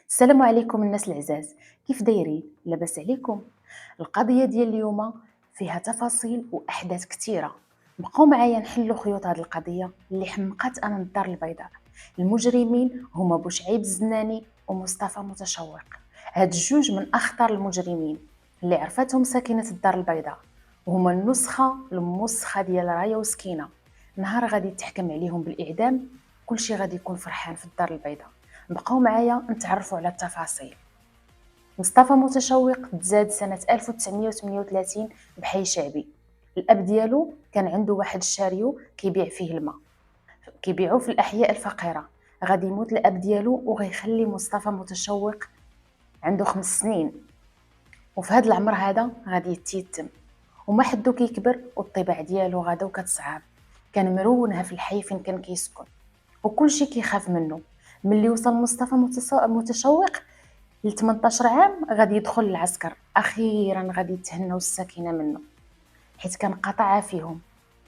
السلام عليكم الناس العزاز، كيف دايرين؟ لاباس عليكم؟ القضيه ديال اليوم فيها تفاصيل واحداث كثيره. بقاو معايا نحلوا خيوط هذه القضيه اللي حمقت انا الدار البيضاء. المجرمين هما بوشعيب الزناني ومصطفى متشوق. هاد الجوج من اخطر المجرمين اللي عرفتهم ساكنه الدار البيضاء، وهما النسخه الموسخه ديال رايا وسكينه. نهار غادي تحكم عليهم بالاعدام كلشي غادي يكون فرحان في الدار البيضاء. بقاو معايا نتعرفوا على التفاصيل. مصطفى متشوق تزاد سنة 1938 بحي شعبي. الأب ديالو كان عنده واحد الشاريو كيبيع فيه الماء، كيبيعوه في الأحياء الفقيرة. غادي يموت الأب ديالو وغيخلي مصطفى متشوق عنده 5 سنين، وفي هذا العمر هذا غادي يتيتم. وما حدو كيكبر والطباع ديالو غدا وكتصعب. كان مرونها في الحي فين كان كيسكن وكلشي كيخاف منه. ملي وصل مصطفى متشوق ل 18 عام غادي يدخل العسكر. اخيرا غادي يتهناو الساكنه منه حيت كان قطع فيهم،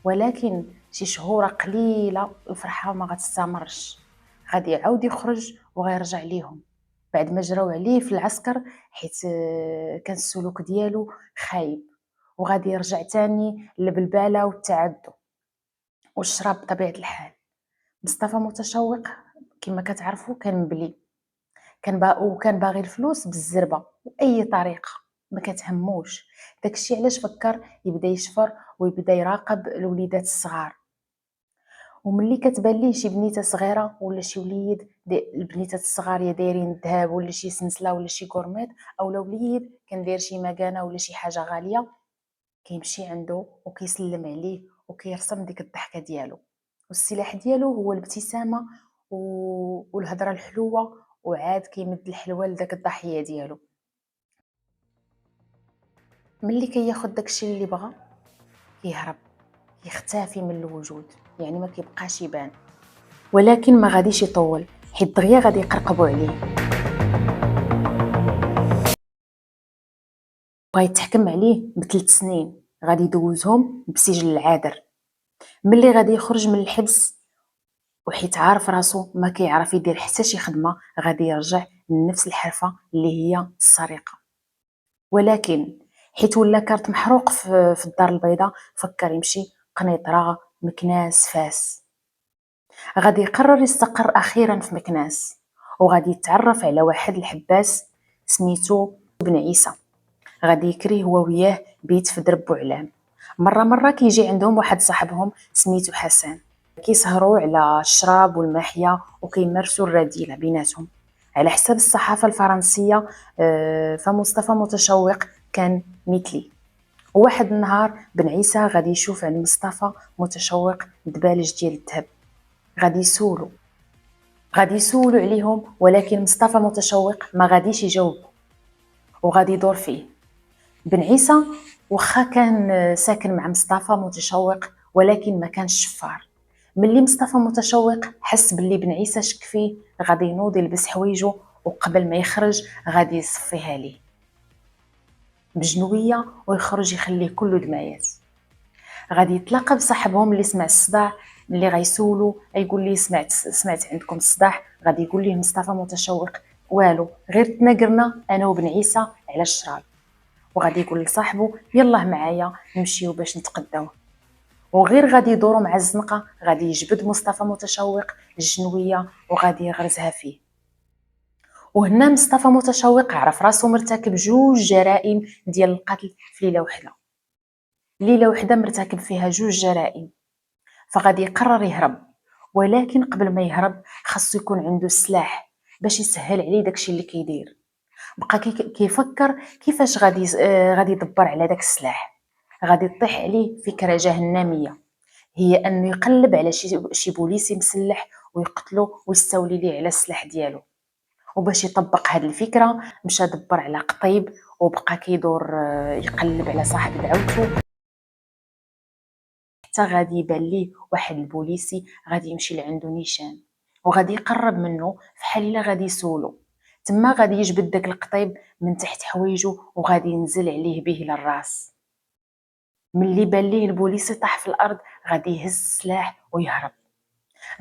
ولكن شي شهور قليله الفرحه ما غتستمرش. غادي يعاود يخرج وغيرجع ليهم بعد ما جراو عليه في العسكر، حيت كان السلوك ديالو خايب. وغادي يرجع تاني للبلباله والتعدي والشراب بطبيعه الحال. مصطفى متشوق كما كتعرفوا كان مبلي، وكان باغي الفلوس بالزربه باي طريقه، ما كتهموش. داكشي علاش فكر يبدا يشفر ويبدا يراقب الوليدات الصغار. وملي كتبان ليه شي بنيته صغيره ولا شي وليد البنيتات الصغار يا دايرين الذهب ولا شي سنسله ولا شي كورميط، اولا وليد كان داير شي مكانه ولا شي حاجه غاليه، كيمشي عنده وكيسلم عليه وكيرسم ديك الضحكه ديالو. والسلاح ديالو هو الابتسامه والهضره الحلوه، وعاد كيمد الحلوه لداك الضحيه ديالو. ملي كياخد داكشي اللي بغا كيهرب، كيختفي من الوجود، يعني ما كيبقاش يبان. ولكن ما غاديش يطول حيت دغيا غادي يقرقبوا عليه وغيتحكم عليه ب3 سنين غادي يدوزهم بسجن العادر. ملي غادي يخرج من الحبس وحيت عارف راسو ما كيعرف يدير حتى شي خدمه، غادي يرجع لنفس الحرفه اللي هي السرقه. ولكن حيت ولا كارت محروق في الدار البيضاء، فكر يمشي قنيطره مكناس فاس. غادي يقرر يستقر اخيرا في مكناس، وغادي يتعرف على واحد الحباس سميتو بن عيسى. غادي يكري هو وياه بيت في درب بوعلام. مره كيجي عندهم واحد صاحبهم سميتو حسن، كيسهروا على الشراب والمحيا وكيمارسوا الرذيله بيناتهم على حساب الصحافه الفرنسيه. فمصطفى متشوق كان مثلي. وواحد النهار بن عيسى غادي يشوف عند مصطفى متشوق دبالج ديال الذهب. غادي يسولوا عليهم، ولكن مصطفى متشوق ما غاديش يجاوب وغادي يدور فيه. بن عيسى واخا كان ساكن مع مصطفى متشوق، ولكن ما كانش شفار. ملي مصطفى متشوق حس باللي بن عيسى شك فيه، غادي ينوض يلبس حوايجو وقبل ما يخرج غادي يصفيها ليه بجنويه ويخرج يخليه كله دمايات. غادي يتلاقى بصاحبهم اللي سمع الصداع. ملي غيسولو يقول ليه سمعت عندكم الصداع. غادي يقول ليه مصطفى متشوق والو، غير تناقرنا انا وبن عيسى على الشراب. وغادي يقول لصاحبه يلاه معايا نمشيو باش نتقداو. وغير غادي يدوروا مع الزنقه غادي يجبد مصطفى متشوق الجنويه وغادي يغرزها فيه. وهنا مصطفى متشوق عرف راسو مرتكب 2 جرائم ديال القتل في ليله وحده مرتكب فيها 2 جرائم. فغادي يقرر يهرب، ولكن قبل ما يهرب خاصو يكون عنده السلاح باش يسهل عليه داكشي اللي كيدير. بقى كيفكر كيفاش غادي يدبر على داك السلاح. غادي تطيح عليه فكره جهنميه، هي انه يقلب على شي بوليسي مسلح ويقتلو ويستولي ليه على السلاح ديالو. وباش يطبق هذه الفكره مشى دبر على قطيب وبقى كيدور يقلب على صاحب دعوته حتى غادي يبان ليه واحد البوليسي غادي يمشي لعندو نيشان وغادي يقرب منه في حال الا غادي يسولو. تما غادي يجبد داك القطيب من تحت حوايجو وغادي ينزل عليه به للراس. ملي بان ليه البوليسي طاح في الارض غادي يهز السلاح ويهرب.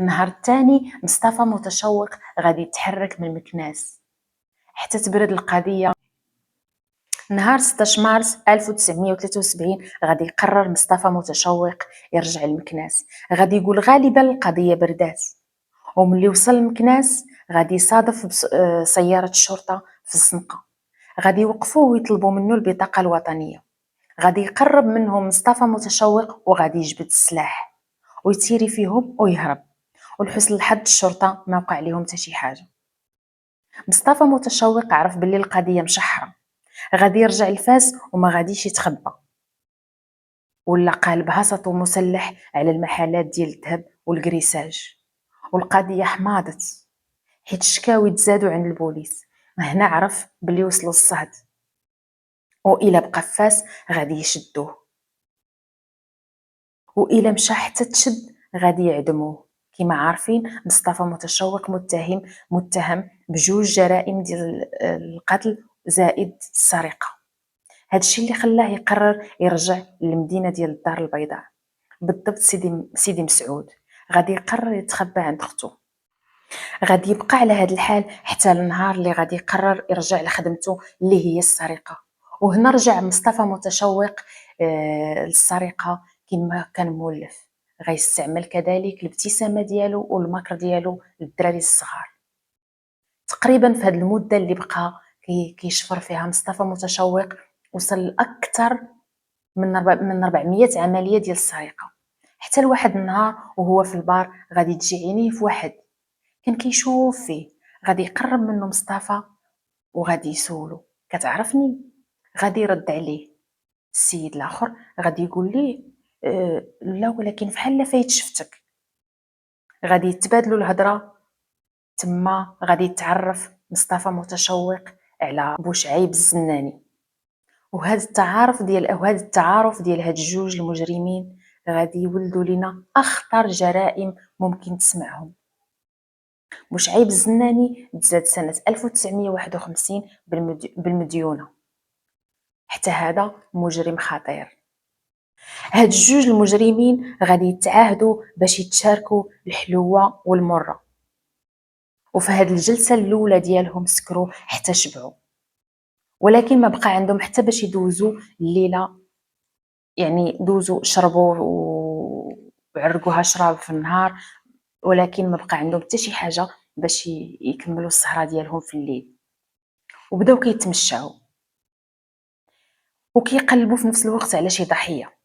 النهار الثاني مصطفى متشوق غادي يتحرك من مكناس. حتى تبرد القضية. نهار 16 مارس 1973 غادي يقرر مصطفى متشوق يرجع لمكناس. غادي يقول غالبا القضية بردات، وملي وصل لمكناس غادي يصادف سيارة الشرطة في الزنقة. غادي يوقفوه ويطلبوا منه البطاقة الوطنية. غادي يقرب منهم مصطفى متشوق وغادي يجبد السلاح ويتيري فيهم ويهرب. ولحسن الحظ الشرطة ما وقع لهم حتى شي حاجة. مصطفى متشوق عرف باللي القضية مشحرة، غادي يرجع لفاس وما غاديش يتخبى، ولا قالب هسط ومسلح على المحلات ديال الذهب والكريساج. والقضية حماضت حيت الشكاوي تزادوا عند البوليس. هنا عرف بلي وصلوا الصهد، وإلا بقى فاس غادي يشدوه، وإلا مشى حتى تشد غادي يعدموه. كما عارفين مصطفى متشوق متهم بجوج جرائم ديال القتل زائد السرقة. هادشي اللي خلاه يقرر يرجع للمدينة ديال الدار البيضاء، بالضبط سيدي مسعود. غادي يقرر يتخبى عند اختو. غادي يبقى على هاد الحال حتى النهار اللي غادي يقرر يرجع لخدمته اللي هي السرقة. وهنا رجع مصطفى متشوق للسرقة كما كان مولف. غيستعمل كذلك الابتسامة ديالو والمكر ديالو للدراري الصغار. تقريبا في هاد المدة اللي بقى كيشفر فيها مصطفى متشوق وصل لأكثر من 400 عملية ديال السرقة. حتى لواحد النهار وهو في البار غادي تجي عينيه في واحد كان كيشوف فيه. غادي يقرب منه مصطفى وغادي يسولو كتعرفني؟ غادي يرد عليه السيد الاخر غادي يقول ليه لا، ولكن فحال فايت شفتك. غادي يتبادلوا الهضره. تما غادي يتعرف مصطفى متشوق على بوشعيب الزناني. وهذا التعارف ديال هاد الجوج المجرمين غادي يولدوا لنا اخطر جرائم ممكن تسمعهم. بوشعيب الزناني تزاد سنة 1951 بالمديونة. حتى هذا مجرم خطير. هاد الجوج المجرمين غادي يتعاهدوا باش يتشاركوا الحلوة والمرة. وفي هاد الجلسة الأولى ديالهم سكروا حتى شبعوا، ولكن ما بقى عندهم حتى باش يدوزوا الليلة. يعني دوزوا شربوا وعرقوها شراب في النهار، ولكن ما بقى عندهم حتى شي حاجة باش يكملوا السهرة ديالهم في الليل. وبداو كيتمشاو وكيقلبوا في نفس الوقت على شي ضحيه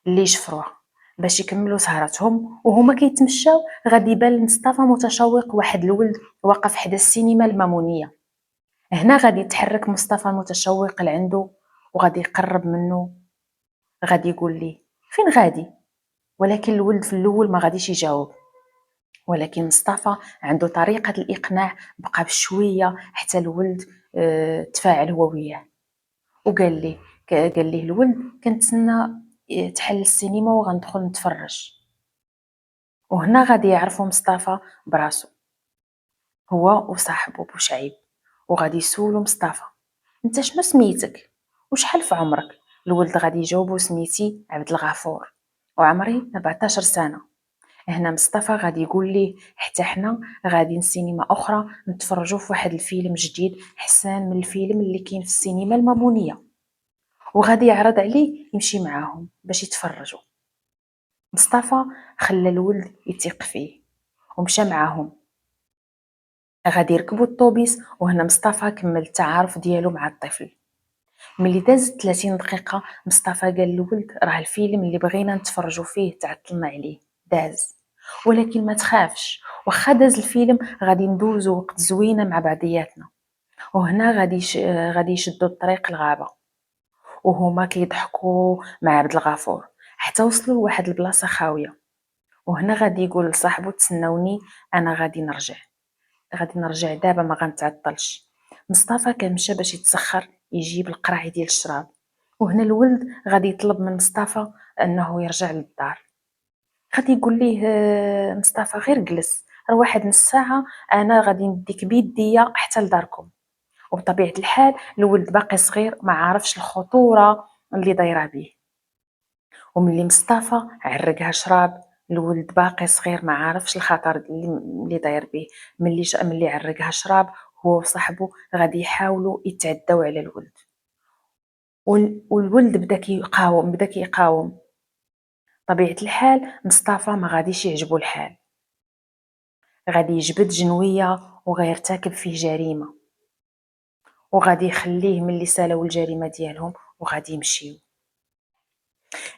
اللي يشفروها باش يكملوا سهرتهم. وهما كيتمشاو غادي يبان لمصطفى متشوق واحد الولد واقف حدا السينما المامونيه. هنا غادي يتحرك مصطفى متشوق لعندو وغادي يقرب منه. غادي يقول ليه فين غادي، ولكن الولد في الاول ما غاديش يجاوب. ولكن مصطفى عنده طريقه الاقناع، بقى بشويه حتى الولد تفاعل هو وياه. قال ليه الولد كنتسنى تحل السينما وغندخل نتفرج. وهنا غادي يعرفوا مصطفى براسو هو وصاحبه بوشعيب. وغادي يسولو مصطفى انت شنو سميتك وشحال في عمرك؟ الولد غادي يجاوبو سميتي عبد الغفور وعمري 14 سنه. هنا مصطفى غادي يقول ليه حتى حنا غادي سينما اخرى نتفرجوا في واحد الفيلم جديد حسان من الفيلم اللي كاين في السينما المامونيه، وغادي يعرض عليه يمشي معاهم باش يتفرجوا. مصطفى خلى الولد يثيق فيه ومشى معاهم. غادي يركبوا الطوبيس. وهنا مصطفى كمل التعارف ديالو مع الطفل. ملي دازت 30 دقيقة مصطفى قال للولد راه الفيلم اللي بغينا نتفرجوا فيه تعطلنا عليه داز، ولكن ما تخافش واخا داز الفيلم غادي ندوزو وقت زوينة مع بعضياتنا. وهنا غادي يشدوا الطريق الغابة وهما كيضحكوا مع عبد الغفور حتى وصلوا لواحد البلاصه خاويه. وهنا غادي يقول لصاحبو تسناوني انا غادي نرجع دابا ما غنتعطلش. مصطفى كان مشى باش يتسخر يجيب القراعي ديال الشراب. وهنا الولد غادي يطلب من مصطفى انه يرجع للدار. غادي يقول ليه مصطفى غير جلس، راه واحد نص ساعه انا غادي نديك بيديا حتى لداركم. وبطبيعه الحال الولد باقي صغير ما عارفش الخطوره اللي دايره به. وملي مصطفى عرقها شراب الولد باقي صغير ما عارفش الخطر اللي داير به. ملي عرقها شراب هو وصاحبه غادي يحاولوا يتعداو على الولد. والولد بدا كيقاوم. طبيعة الحال مصطفى ما غاديش يعجبو الحال، غادي يجبد جنوية وغيرتكب فيه جريمة، وغادي يخليه ملي سالاو الجريمة ديالهم وغادي يمشيو.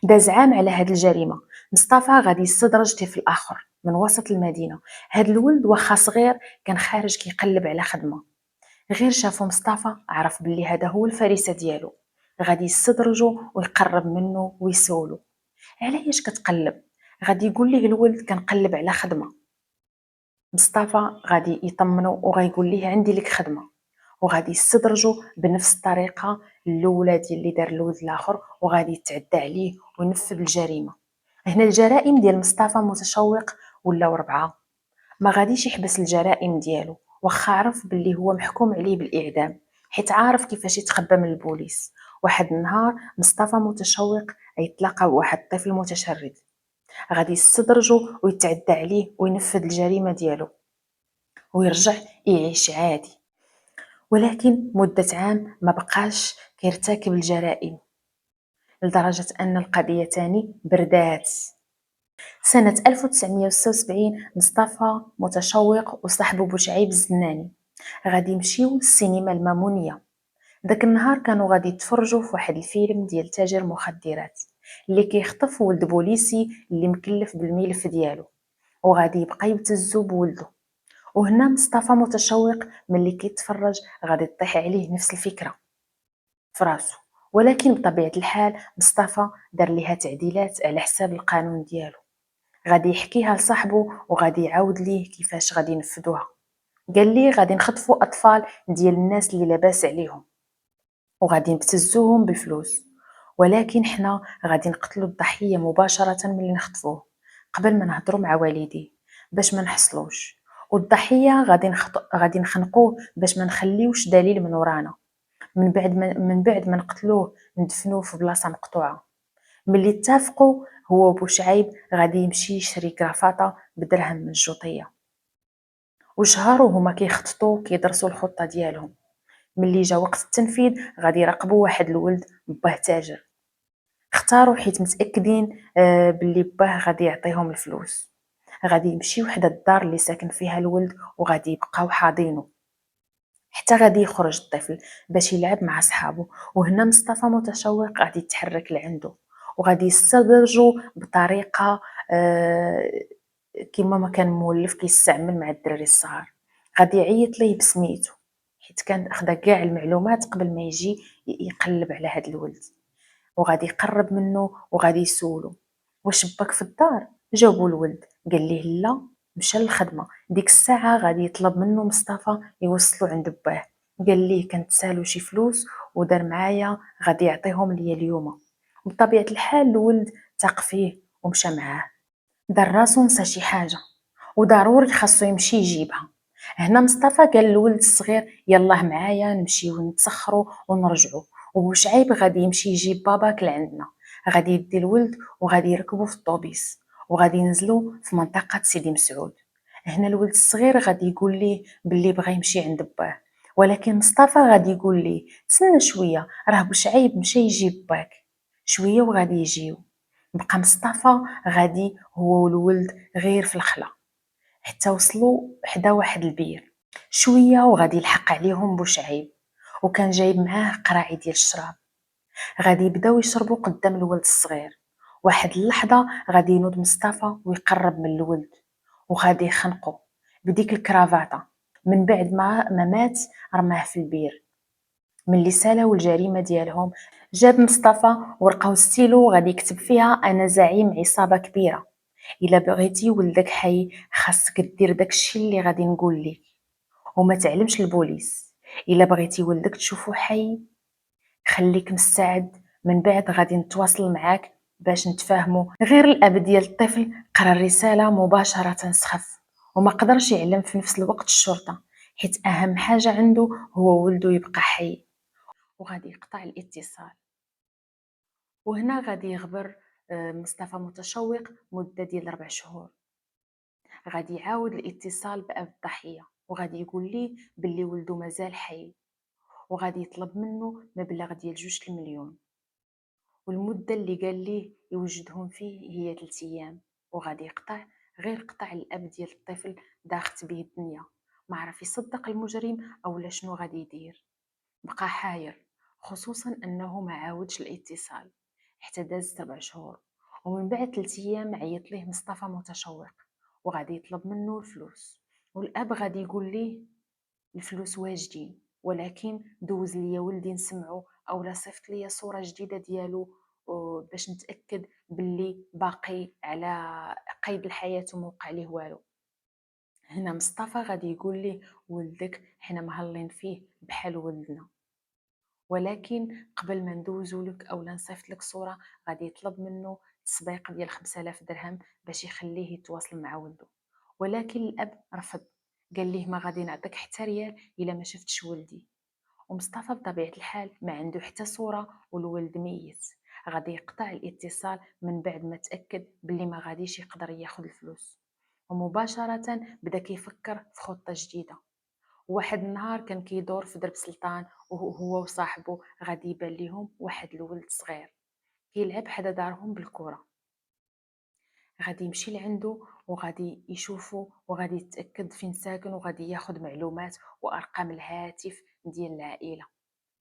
داز عام على هاد الجريمة. مصطفى غادي يستدرج طفل آخر من وسط المدينة. هاد الولد واخا صغير كان خارج كيقلب على خدمة، غير شافو مصطفى عرف بلي هذا هو الفريسة ديالو. غادي يستدرجو ويقرب منه ويسولو علاش كتقلب. غادي يقول ليه الولد كنقلب على خدمة. مصطفى غادي يطمنو وغايقول ليه عندي لك خدمة، وغادي يستدرجوا بنفس الطريقه الاولى ديال اللي دار الولد الاخر، وغادي يتعدى عليه وينفذ الجريمه. هنا الجرائم ديال مصطفى متشوق ولاو ربعه. ما غاديش يحبس الجرائم ديالو واخا عرف باللي هو محكوم عليه بالاعدام، حيت عارف كيفاش يتخبى من البوليس. واحد النهار مصطفى متشوق يتلاقى بواحد الطفل متشرد، غادي يستدرجوا ويتعدى عليه وينفذ الجريمه ديالو ويرجع يعيش عادي. ولكن مدة عام ما بقاش كيرتكب الجرائم، لدرجة أن القضية تاني بردات. سنة 1976 مصطفى متشوق وصاحبه بوشعيب الزناني غادي يمشيو للسينما المامونية. داك النهار كانوا غادي يتفرجوا في واحد الفيلم ديال تاجر مخدرات اللي كيخطف ولد بوليسي اللي مكلف بالملف ديالو، وغادي يبقى يبتزو بولده. وهنا مصطفى متشوق ملي كيتفرج غادي تطيح عليه نفس الفكرة فراسو. ولكن بطبيعة الحال مصطفى دار ليها تعديلات على حساب القانون ديالو. غادي يحكيها لصاحبه وغادي يعاود ليه كيفاش غادي ينفذوها. قال ليه غادي نخطفوا اطفال ديال الناس اللي لاباس عليهم وغادي نبتزوهم بفلوس، ولكن حنا غادي نقتلوا الضحيه مباشره ملي نخطفوه قبل ما نهضروا مع والديه باش ما نحصلوش. والضحيه غادي نخنقوه باش ما نخليوش دليل من ورانا. من بعد ما نقتلوه ندفنوه في بلاصه مقطوعه. ملي اتفقوا هو بوشعيب غادي يمشي يشري كرافطه بدرهم من الجوطيه، وشهروا هما كيخططوا كيدرسوا الخطه ديالهم. ملي جا وقت التنفيذ غادي يراقبوا واحد الولد باه تاجر. اختاروا حيت متاكدين باللي باه غادي يعطيهم الفلوس. غادي يمشيو حدا الدار اللي ساكن فيها الولد وغادي يبقاو حاضينه حتى غادي يخرج الطفل باش يلعب مع صحابه. وهنا مصطفى متشوق غادي يتحرك لعنده وغادي يستدرجوا بطريقه كما ما كان مولف كيستعمل مع الدراري الصغار. غادي يعيط ليه بسميتو حيت كان اخذ كاع المعلومات قبل ما يجي يقلب على هذا الولد. وغادي يقرب منه وغادي يسولو واش باك في الدار. جاوبوا الولد قال ليه لا، مشى للخدمه. ديك الساعه غادي يطلب منه مصطفى يوصلو عند باه. قال ليه كانت سالو شي فلوس ودار معايا غادي يعطيهم ليا اليوم. بطبيعه الحال الولد تاق فيه ومشى معاه. دار راسو نسى شي حاجه وضروري خاصو يمشي يجيبها. هنا مصطفى قال للولد الصغير يلاه معايا نمشيو نتسخروا ونرجعوا، وشعيب غادي يمشي يجيب باباك لعندنا. غادي يدي الولد وغادي يركبوا في الطوبيس وغادي ينزلوا في منطقه سيدي مسعود. هنا الولد الصغير غادي يقول ليه باللي بغى يمشي عند باه، ولكن مصطفى غادي يقول ليه تسنى شويه راه بوشعيب مشى يجيب باك. شويه وغادي يجيو. بقى مصطفى غادي هو والولد غير في الخلا حتى وصلوا حدا واحد البير. شويه وغادي يلحق عليهم بوشعيب وكان جايب معاه قراعي ديال الشراب. غادي يبداو يشربوا قدام الولد الصغير. واحد اللحظه غادي ينوض مصطفى ويقرب من الولد وغادي يخنقو بديك الكرافاطه. من بعد ما مات رماه في البير. ملي سالاو الجريمه ديالهم جاب مصطفى ورقه وستيلو غادي يكتب فيها انا زعيم عصابه كبيره. الا بغيتي ولدك حي خاصك دير داكشي اللي غادي نقول لك وما تعلمش البوليس. الا بغيتي ولدك تشوفو حي خليك مستعد، من بعد غادي نتواصل معاك باش نتفاهموا. غير الاب ديال الطفل قرا الرساله مباشره سخف وما قدرش يعلم في نفس الوقت الشرطه حيت اهم حاجه عنده هو ولده يبقى حي. وغادي يقطع الاتصال. وهنا غادي يغبر مصطفى متشوق مده ديال 4 شهور. غادي يعاود الاتصال بأب الضحيه وغادي يقول ليه باللي ولده مازال حي، وغادي يطلب منه مبلغ ديال 2 المليون، والمدة اللي قال ليه يوجدهم فيه هي 3 أيام. وغادي يقطع، غير قطع الأب ديال الطفل داخت به الدنيا، ما عرف يصدق المجرم أو شنو غادي يدير. بقى حاير، خصوصا أنه ما عاودش الاتصال حتى داز 7 شهور. ومن بعد 3 أيام عيط ليه مصطفى متشوق وغادي يطلب منه الفلوس. والأب غادي يقول ليه الفلوس واجدين، ولكن دوز ليا ولدي نسمعو او لا صيفط ليا صورة جديدة ديالو باش نتأكد باللي باقي على قيد الحياة وموقع ليه والو. هنا مصطفى غادي يقول ليه ولدك حنا مهلين فيه بحال ولدنا، ولكن قبل ما ندوزو لك او نصيفط لك صورة غادي يطلب منه تسبيق ديال 5000 درهم باش يخليه يتواصل مع ولده. ولكن الاب رفض، قال ليه ما غادي نعطيك حتى ريال الا ما شفتش ولدي. ومصطفى بطبيعة الحال ما عنده حتى صورة والولد ميت، غادي يقطع الاتصال من بعد ما تأكد باللي ما غاديش يقدر ياخذ الفلوس. ومباشرة بدا كيفكر في خطة جديدة. واحد النهار كان كيدور في درب سلطان وهو وصاحبه غادي يبان ليهم واحد الولد صغير كيلعب حدا دارهم بالكرة. غادي يمشي لعنده وغادي يشوفه وغادي يتأكد فين ساكن وغادي ياخذ معلومات وأرقام الهاتف ديال العائلة.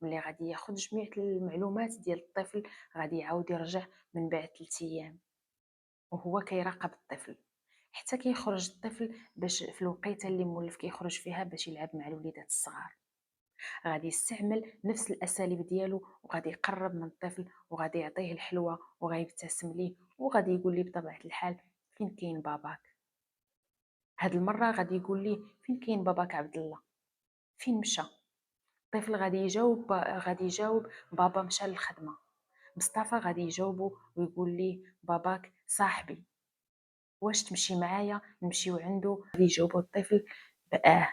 ملي غادي ياخذ جميع المعلومات ديال الطفل غادي يعاود يرجع من بعد 3 أيام وهو كيراقب الطفل حتى كيخرج الطفل باش في الوقيته اللي مولف كيخرج فيها باش يلعب مع الوليدات الصغار. غادي يستعمل نفس الاساليب ديالو وغادي يقرب من الطفل وغادي يعطيه الحلوى وغيبتسم ليه وغادي يقول ليه بطبيعه الحال فين كاين باباك. هاد المره غادي يقول ليه فين كاين باباك عبد الله، فين مشى. الطفل غادي يجاوب بابا مشى للخدمه. مصطفى غادي يجاوبه ويقول ليه باباك صاحبي، واش تمشي معايا نمشيو عنده. غادي يجاوبه الطفل باه،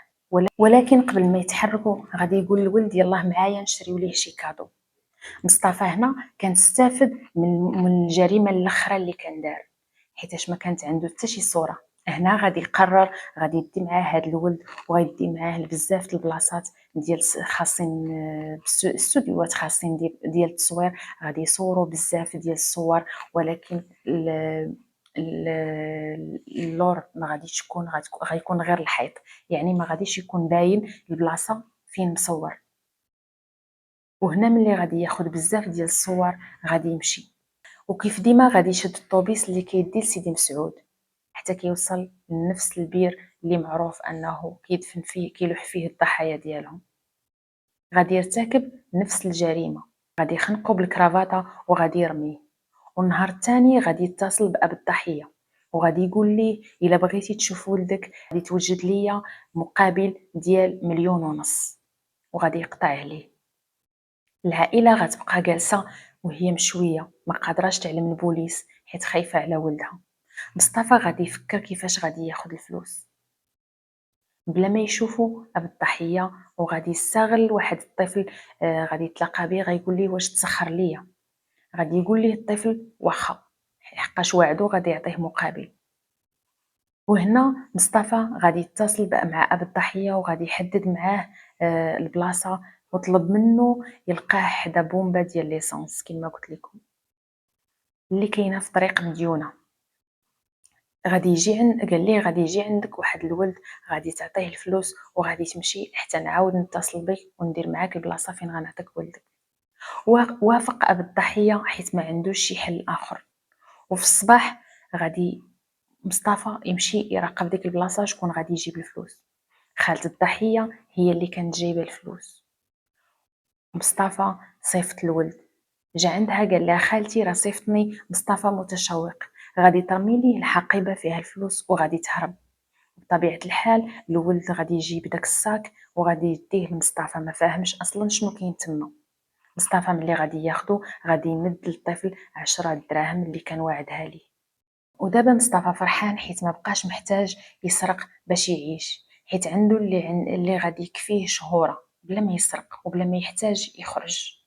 ولكن قبل ما يتحركوا غادي يقول الولد يلاه معايا نشريو ليه شي كادو. مصطفى هنا كان استافد من الجريمه الاخرى اللي كان دار، حيتاش ما كانت عنده حتى شي صوره. هنا غادي يقرر غادي يدي معاه هذا الولد وغيدي معاه لبزاف البلاصات ديال خاصين استوديوهات خاصين ديال التصوير. غادي يصوروا بزاف ديال الصور، ولكن اللور ما غاديش تكون غيكون غير الحيط، يعني ما غاديش يكون باين البلاصه فين مصور. وهنا ملي غادي ياخذ بزاف ديال الصور غادي يمشي، وكيف ديما غادي يشد الطوبيس اللي كيدي لسيدي مسعود حتى كيوصل لنفس البير اللي معروف انه كيدفن فيه كيلوح فيه الضحايا ديالهم. غادي يرتكب نفس الجريمه، غادي يخنقو بالكرافاطه وغادي يرميه. والنهار الثاني غادي يتصل باب الضحيه وغادي يقول ليه الا بغيتي تشوف ولدك غادي توجد ليا مقابل ديال 1,5 مليون، وغادي يقطع عليه. العائله غتبقى جالسه وهي مشويه ما قادراش تعلم البوليس حيت خايفه على ولدها. مصطفى غادي يفكر كيفاش غادي ياخذ الفلوس بلا ما يشوفوا اب الضحيه، وغادي يستغل واحد الطفل غادي يتلاقى به غيقول ليه واش تسخر ليا. غادي يقول ليه الطفل واخا حقاش وعدو غادي يعطيه مقابل. وهنا مصطفى غادي يتصل مع اب الضحيه وغادي يحدد معاه البلاصه وطلب منه يلقاه حدا بومبا ديال ليسانس كما قلت لكم اللي كاينه في طريق مديونه. غادي يجي قال ليه غادي يجي عندك واحد الولد غادي تعطيه الفلوس وغادي تمشي حتى نعاود نتصل بك وندير معاك البلاصه فين غنعطيك ولدك. وافق اب الضحيه حيت ما عندوش شي حل اخر. وفي الصباح غادي مصطفى يمشي يراقب ديك البلاصه شكون غادي يجيب الفلوس. خالة الضحيه هي اللي كانت جايبه الفلوس. مصطفى صيفط الولد، جا عندها قال لها خالتي راه صيفطني مصطفى متشوق، غادي ترمي ليه الحقيبه فيها الفلوس وغادي تهرب. بطبيعه الحال الولد غادي يجيب داك الساك وغادي يديه لمصطفى ما فاهمش اصلا شنو كاين تما. مصطفى ملي غادي ياخدو غادي يمد للطفل 10 دراهم اللي كان واعدها ليه. ودابا مصطفى فرحان حيت ما بقاش محتاج يسرق باش يعيش، حيت عنده اللي غادي يكفيه شهوره بلا ما يسرق وبلا ما يحتاج يخرج.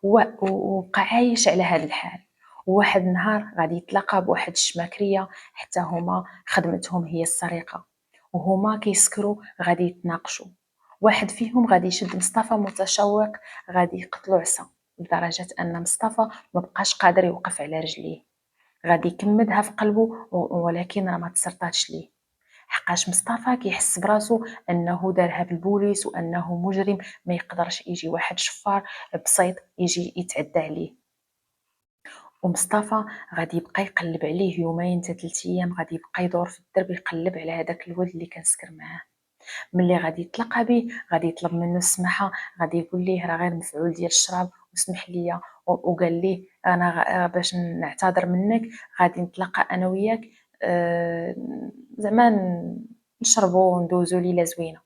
وبقى عايش على هذا الحال. وواحد النهار غادي يتلاقى بواحد الشماكريه حتى هما خدمتهم هي السرقه، وهما كيسكروا غادي يتناقشوا. واحد فيهم غادي يشد مصطفى متشوق، غادي يقتلو عصا، لدرجة أن مصطفى مبقاش قادر يوقف على رجليه. غادي يكمدها في قلبه ولكن راه ما تسرطاتش ليه، حقاش مصطفى كيحس براسو انه دارها بالبوليس وانه مجرم، ما يقدرش يجي واحد شفار بسيط يجي يتعدى عليه. ومصطفى غادي يبقى يقلب عليه يومين حتى 3 ايام، غادي يبقى يدور في الدرب يقلب على هذاك الولد اللي كان سكر معاه. ملي غادي يتلقى به غادي يطلب منه السماحه، غادي يقول ليه راه غير مفعول ديال الشراب وسمح لي، وقال ليه انا باش نعتذر منك غادي نتلاقى انا وياك، آه، زعما نشربوا وندوزو ليله زوينه.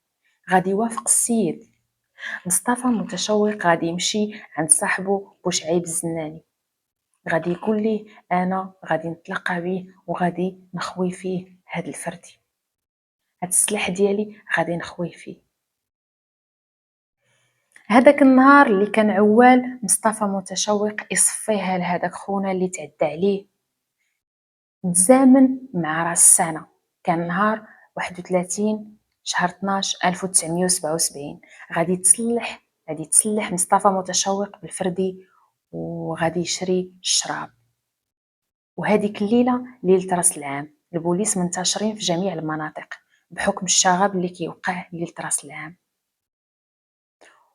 غادي يوافق السيد. مصطفى متشوق غادي يمشي عند صاحبه بوشعيب الزناني، غادي يقول ليه انا غادي نتلاقى به وغادي نخوي فيه هاد الفردي، هاد السلاح ديالي غادي نخويه فيه. هذاك النهار اللي كان عوال مصطفى متشوق يصفيه لهذاك خونا اللي تعدى عليه، تزامن مع راس السنه، كان نهار 31 شهر 12 1977. غادي يتسلح مصطفى متشوق بالفردي وغادي يشري الشراب. وهذيك الليله ليله راس العام، البوليس منتشرين في جميع المناطق بحكم الشغب اللي كيوقع ليله راس العام.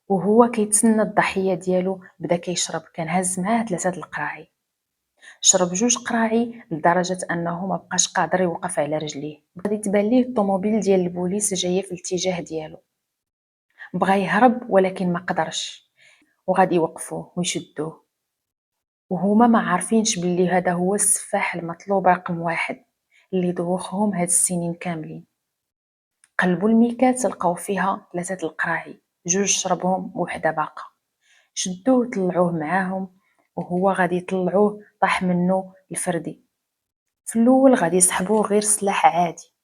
وهو كيتسنى الضحيه ديالو بدا كيشرب، كان هاز معاه 3 القراعي، شرب 2 قراعي لدرجه انه ما بقاش قادر يوقف على رجليه. غادي تبان ليه الطوموبيل ديال البوليس جايه في الاتجاه ديالو، بغى يهرب ولكن ما قدرش، وغادي يوقفوه ويشدوه. وهما ما عارفينش باللي هذا هو السفاح المطلوب رقم 1 اللي دوخهم هاد السنين كاملين. قلبوا الميكات لقاو فيها 3 القراعي، 2 شربهم وحده باقا. شدوه وطلعوه معاهم، وهو غادي يطلعوه طاح منه الفردي. في الاول غادي يسحبوه غير سلاح عادي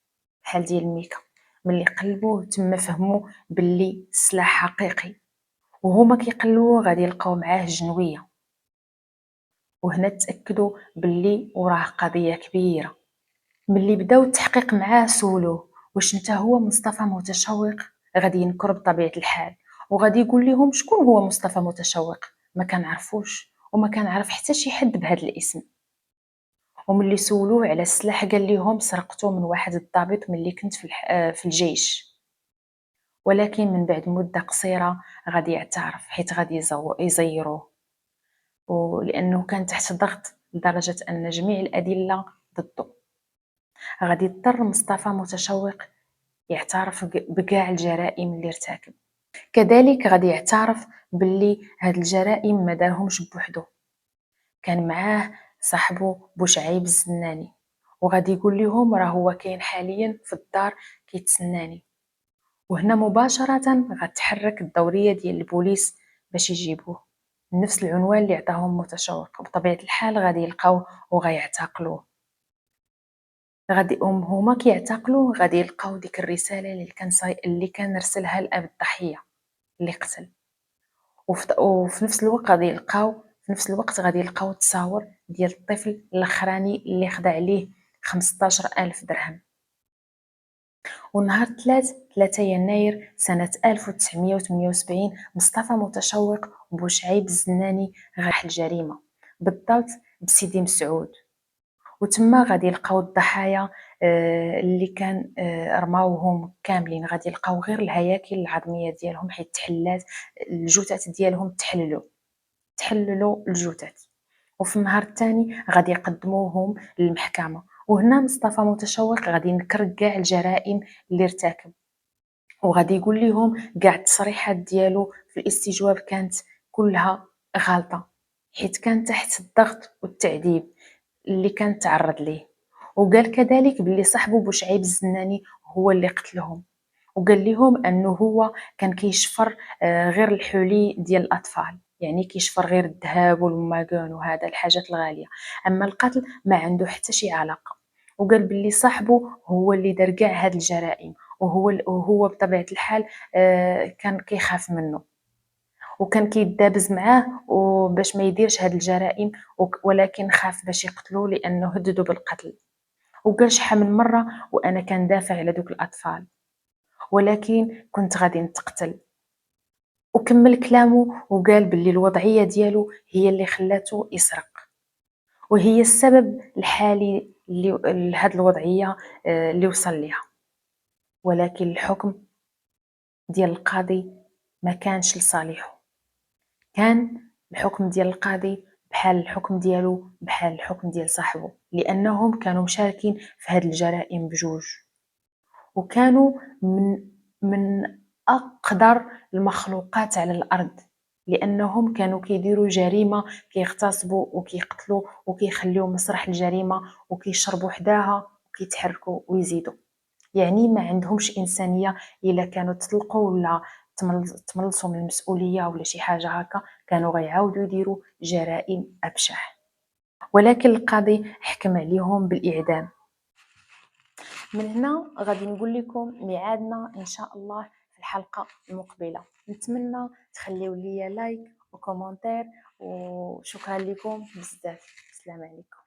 بحال ديال الميكا، ملي قلبوه تما فهموا باللي سلاح حقيقي. وهما كيقلبوه غادي يلقاو معاه جنويه، وهنا تاكدوا باللي وراه قضيه كبيره. ملي بداو التحقيق معاه سولوه واش انت هو مصطفى متشوق، غادي ينكر بطبيعه الحال وغادي يقول لهم شكون هو مصطفى متشوق، ما كنعرفوش وما كنعرف حتى شي حد بهذا الاسم. وملي سولوه على السلاح قال لهم سرقته من واحد الضابط ملي كنت في الجيش. ولكن من بعد مده قصيره غادي يعترف حيت غادي يزيروه، ولانه كان تحت ضغط لدرجه ان جميع الادله ضده. غادي يضطر مصطفى متشوق يعترف بكاع الجرائم اللي ارتكب. كذلك غادي يعترف باللي هاد الجرائم ما دارهمش بوحدو، كان معاه صاحبه بوشعيب الزناني، وغادي يقول لهم راه هو كاين حاليا في الدار كيتسناني. وهنا مباشره غتحرك الدوريه ديال البوليس باش يجيبوه نفس العنوان اللي عطاهم متشوق. بطبيعه الحال غادي يلقاوه وغيعتقلوه. غادي هما كيعتقلوه غادي يلقاو ديك الرساله اللي كان رسلها لاب الضحيه اللي قتل. وفي نفس الوقت غادي يلقاو التصاور ديال الطفل الاخراني اللي خدا عليه 15,000 درهم. ونهار 3 يناير سنة 1978 مصطفى متشوق وبوشعيب الزناني راح الجريمة بالضبط بسيدي مسعود. وتما غادي يلقاو الضحايا اللي كان رماوهم كاملين، غادي يلقاو غير الهياكل العظميه ديالهم حيت تحلات الجثث ديالهم، تحللوا الجثث. وفي النهار الثاني غادي يقدموهم للمحكمه. وهنا مصطفى متشوق غادي ينكر كاع الجرائم اللي ارتكب، وغادي يقول لهم كاع التصريحات ديالو في الاستجواب كانت كلها غلطه، حيت كان تحت الضغط والتعذيب اللي كان تعرض ليه. وقال كذلك باللي صاحبه بوشعيب الزناني هو اللي قتلهم، وقال لهم انه هو كان كيشفر غير الحلي ديال الاطفال، يعني كيشفر غير الذهب والماكون وهذا الحاجات الغاليه، اما القتل ما عنده حتى شي علاقه. وقال باللي صاحبه هو اللي دار كاع هاد الجرائم، وهو بطبيعه الحال كان كيخاف منه وكان كيدابز معاه وباش ما يديرش هاد الجرائم، ولكن خاف باش يقتلوه لانه هددوا بالقتل. وقال شحال من مره وانا كندافع على دوك الاطفال، ولكن كنت غادي نتقتل. وكمل كلامه وقال باللي الوضعيه ديالو هي اللي خلاته يسرق، وهي السبب الحالي اللي لهاد الوضعيه اللي وصل ليها. ولكن الحكم ديال القاضي ما كانش لصالحه، كان الحكم ديال القاضي بحال الحكم ديالو بحال الحكم ديال صاحبه، لانهم كانوا مشاركين في هاد الجرائم بجوج، وكانوا من اقدر المخلوقات على الارض، لانهم كانوا كيديروا جريمه، كيغتصبوا وكيقتلوا وكيخليو مسرح الجريمه وكيشربوا حداها وكيتحركوا ويزيدوا. يعني ما عندهمش انسانيه. الا كانوا تطلقوا ولا تملصوا من المسؤوليه ولا شي حاجه هكا، كانوا غيعاودوا يديروا جرائم ابشع. ولكن القاضي حكم عليهم بالاعدام. من هنا غادي نقول لكم ميعادنا ان شاء الله في الحلقه المقبله. نتمنى تخليو لي لايك وكومنتير، وشكرا لكم بزاف. السلام عليكم.